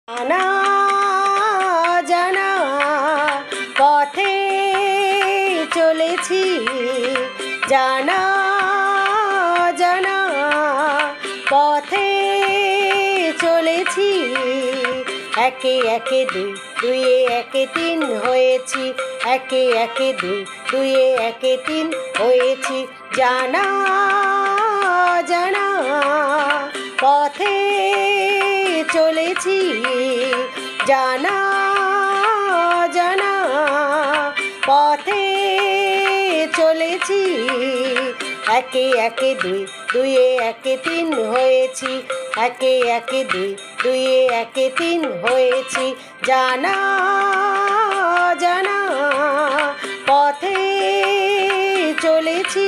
জানা জানা পথে চলেছি, জানা জানা পথে চলেছি। একে একে দুই, দুইয়ে একে তিন হয়েছি। একে একে দুই, দুইয়ে একে তিন হয়েছি। জানা জানা পথে চলেছি, জানা জানা পথে চলেছি। একে একে দুই, দুইয়ে একে তিন হয়েছি। একে একে দুই, দুইয়ে একে তিন হয়েছি। জানা জানা পথে চলেছি।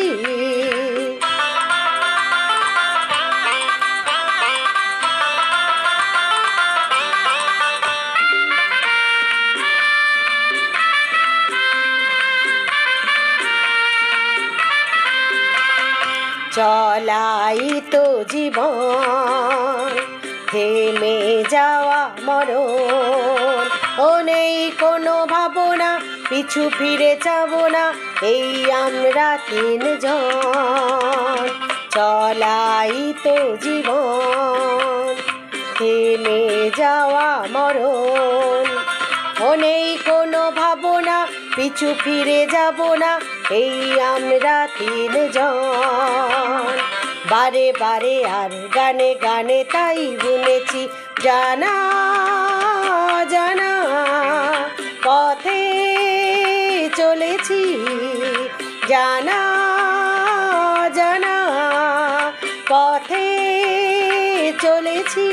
চলাই তো জীবন, থেমে যাওয়া মরণ। ও নেই কোনো ভাবনা, পিছু ফিরে যাব না, এই আমরা তিনজন। চলাই তো জীবন, থেমে যাওয়া মরণ। ও নেই কোনো ভাবনা, পিছু ফিরে যাব না, এই আমরা তিনজন। বারে বারে আর গানে গানে তাই শুনেছি। জানা জানা পথে চলেছি, জানা জানা পথে চলেছি।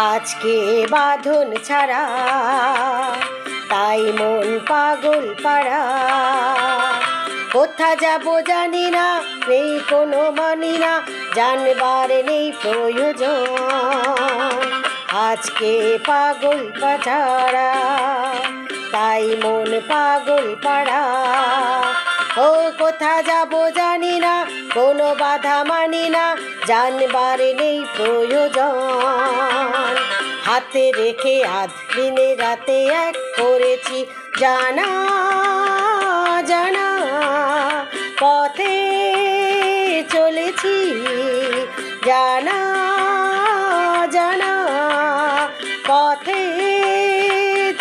আজকে বাঁধন ছাড়া, তাই মন পাগল পাড়া। কোথা যাব জানি না, নেই কোনো মানি না, জানবার নেই প্রয়োজন। আজকে পাগল পাছাড়া, তাই মন পাগল পাড়া। ও কোথা যাব জানি না, কোনো বাধা মানি না, জানবার নেই প্রয়োজন। হাতে রেখে আধ দিনে রাতে এক করেছি। জানা জানা পথে চলেছি, জানা জানা পথে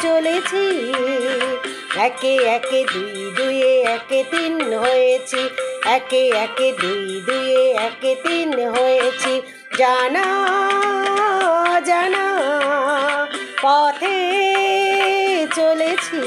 চলেছি। একে একে দুই, দুইয়ে একে তিন হয়েছি। একে একে দুই, দুইয়ে একে তিন হয়েছি। জানা জানা পথে চলেছি।